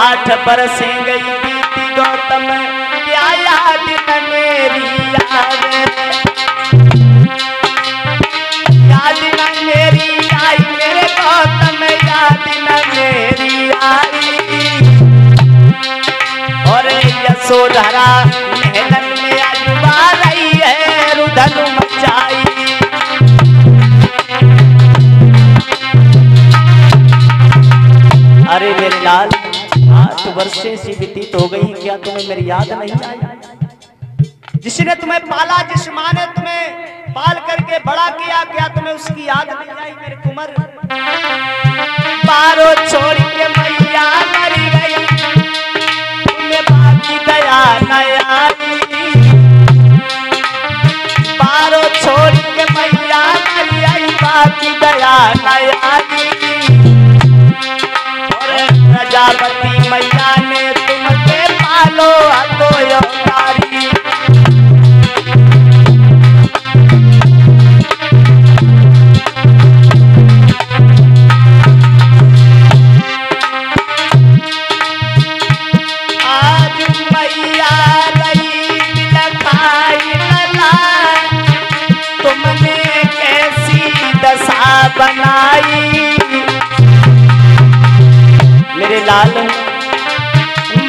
8 बरसें गई बीती गौतम, क्या याद न मेरी आवे, याद न मेरी आई मेरे गौतम, याद न मेरी आई। और यशोधरा महलन में अजुबा रही है, रुदन मचाई। अरे मेरे लाल 8 वर्षे से व्यतीत हो गई, क्या तुम्हें मेरी याद नहीं आई? जिसने तुम्हें पाला, जिस माँ ने तुम्हें पाल करके बड़ा किया, क्या तुम्हें उसकी याद नहीं आई मेरे कुंवर? पारो छोड़ के मैया मरी गई, तुम्हें बाकी दया न आई। पारो छोड़ के मैया मरी गई, बाकी दया न आई। प्रजापति मैया ने तुमके पालो तो अवतारी। आज मैया रही लखाई लला, तुमने कैसी दशा बनाई। मेरे लाल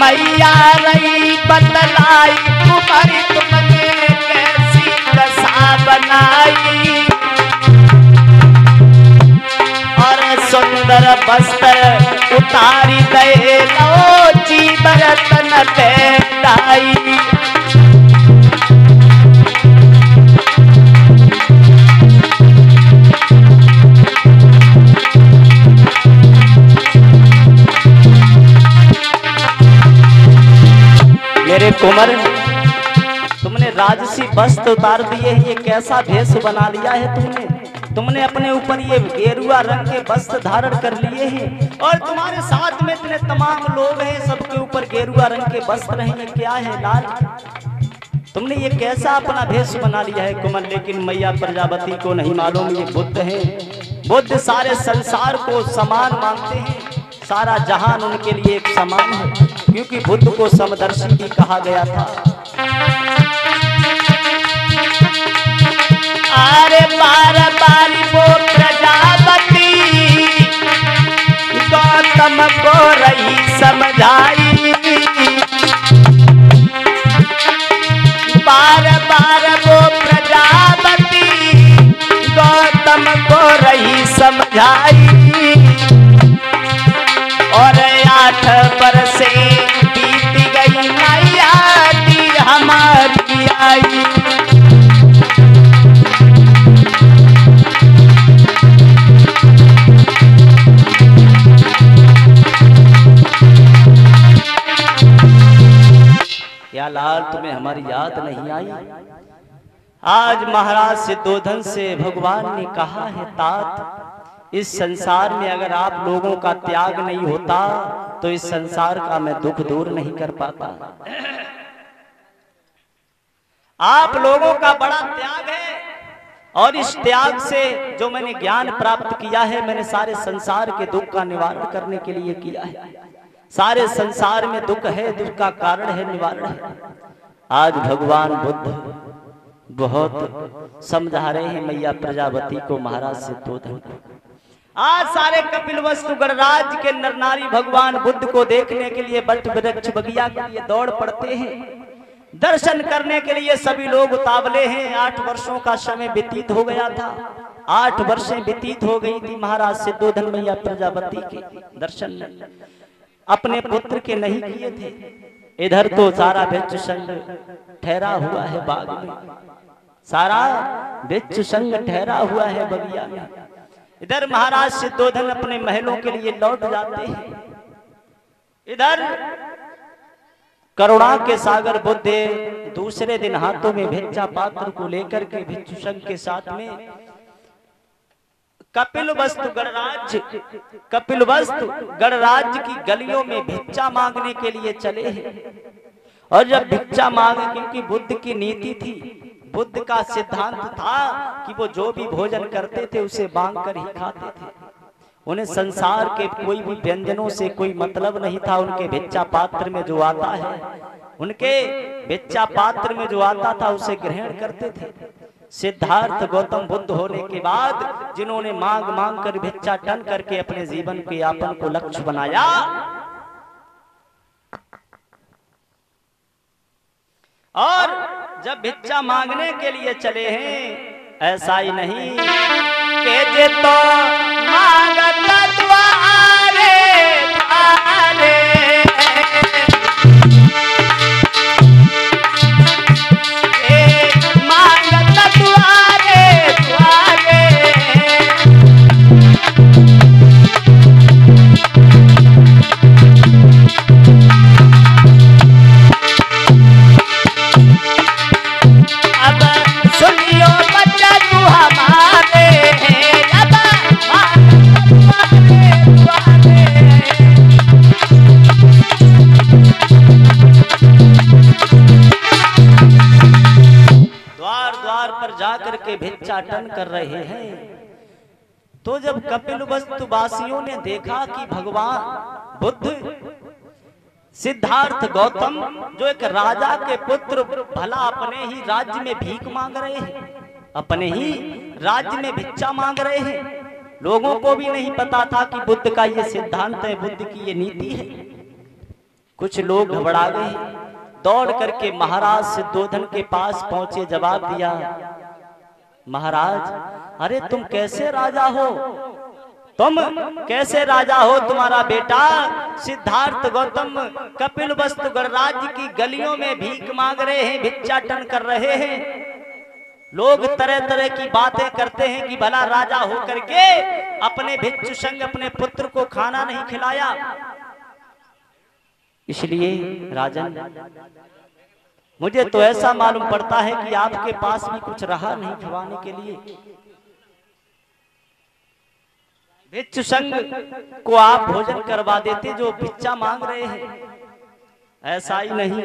मैया रही बतलाई, तुम्हारी तुमने कैसी दशा बनाई। और सुंदर वस्त्र उतारी दे लो, जी बरतन पहनाई। मेरे कुंवर, तुमने राजसी वस्त्र उतार दिए हैं, ये कैसा भेष बना लिया है तुमने? तुमने अपने ऊपर ये गेरुआ रंग के वस्त्र धारण कर लिए हैं, और तुम्हारे साथ में इतने तमाम लोग हैं, सबके ऊपर गेरुआ रंग के वस्त्र हैं, ये क्या है लाल? तुमने ये कैसा अपना भेष बना लिया है कुंवर? लेकिन मैया प्रजापति को नहीं मालूम ये बुद्ध है। बुद्ध सारे संसार को समान मानते हैं, सारा जहान उनके लिए एक समान है, क्योंकि बुद्ध को समदर्शी भी कहा गया था। अरे बार बार वो प्रजापति गौतम को रही समझाई। बार बार वो प्रजापति गौतम को रही समझाई। और 8 बरसे बीत गई, मैया दी हमारी आई। क्या लाल तुम्हें हमारी याद नहीं आई? आज महाराज सिद्धोधन से भगवान ने कहा है, तात इस संसार में अगर आप लोगों का त्याग नहीं होता तो इस संसार का मैं दुख दूर नहीं कर पाता। आप लोगों का बड़ा त्याग है, और इस त्याग से जो मैंने ज्ञान प्राप्त किया है, मैंने सारे संसार के दुख का निवारण करने के लिए किया है। सारे संसार में दुख है, दुख का कारण है, निवारण है। आज भगवान बुद्ध बहुत समझा रहे हैं मैया प्रजापति को, महाराज सिद्धोधन को। आज सारे कपिलवस्तु गणराज के नर नारी भगवान बुद्ध को देखने के लिए बट वृक्ष बगिया के लिए दौड़ पड़ते हैं। दर्शन करने के लिए सभी लोग उतावले हैं। 8 वर्षों का समय व्यतीत हो गया था। 8 वर्षें व्यतीत हो गई थी महाराज सिद्धोधन मैया प्रजापति के दर्शन अपने पुत्र के नहीं किए थे। इधर तो सारा वृक्ष संग ठहरा हुआ है बाग में, सारा वृक्ष संग ठहरा हुआ है बगिया में। इधर महाराज सिद्धोधन अपने महलों के लिए लौट जाते हैं। इधर करुणा के सागर बुद्ध दूसरे दिन हाथों में भिक्षा पात्र को लेकर के भिक्षु संघ के साथ में कपिलवस्तु गणराज्य की गलियों में भिक्षा मांगने के लिए चले हैं। और जब भिक्षा मांगे, क्योंकि बुद्ध की नीति थी, बुद्ध का सिद्धांत था कि वो जो भी भोजन करते थे उसे मांग कर ही खाते थे। उन्हें संसार के कोई भी व्यंजनों से कोई मतलब नहीं था। उनके भिक्षा पात्र में जो आता है, उनके भिक्षा पात्र में जो आता था उसे ग्रहण करते थे। सिद्धार्थ गौतम बुद्ध होने के बाद जिन्होंने मांग मांग कर भिक्षाटन करके अपने जीवन के यापन को लक्ष्य बनाया, और जब भिक्षा मांगने के लिए चले हैं, ऐसा ही नहीं कि जे तो मांगता द्वारे द्वारे, मांगता द्वारे द्वारे, अब सुनियो बच्चा तू हमारे, अब द्वार द्वार पर जाकर के भिक्षाटन कर रहे हैं। तो जब कपिलवस्तु वासियों ने देखा कि भगवान बुद्ध सिद्धार्थ गौतम जो एक राजा के पुत्र भला अपने ही राज्य में भीख मांग रहे हैं, अपने ही राज्य में भिक्षा मांग रहे हैं। लोगों को भी नहीं पता था कि बुद्ध का ये सिद्धांत है, बुद्ध की ये नीति है। कुछ लोग घबरा गए, दौड़ करके महाराज सिद्धोधन के पास पहुंचे, जवाब दिया, महाराज अरे तुम कैसे राजा हो, तुम कैसे राजा हो? तुम्हारा बेटा सिद्धार्थ गौतम कपिलवस्तु गणराज्य की गलियों में भीख मांग रहे हैं, भिक्षाटन कर रहे हैं। लोग तरह तरह की बातें करते हैं कि भला राजा हो करके अपने भिक्षु संग अपने पुत्र को खाना नहीं खिलाया। इसलिए राजन, मुझे तो ऐसा मालूम पड़ता है कि आपके पास भी कुछ रहा नहीं खवाने के लिए। भिक्षु संग को आप भोजन करवा देते जो भिक्षा मांग रहे हैं। ऐसा ही नहीं,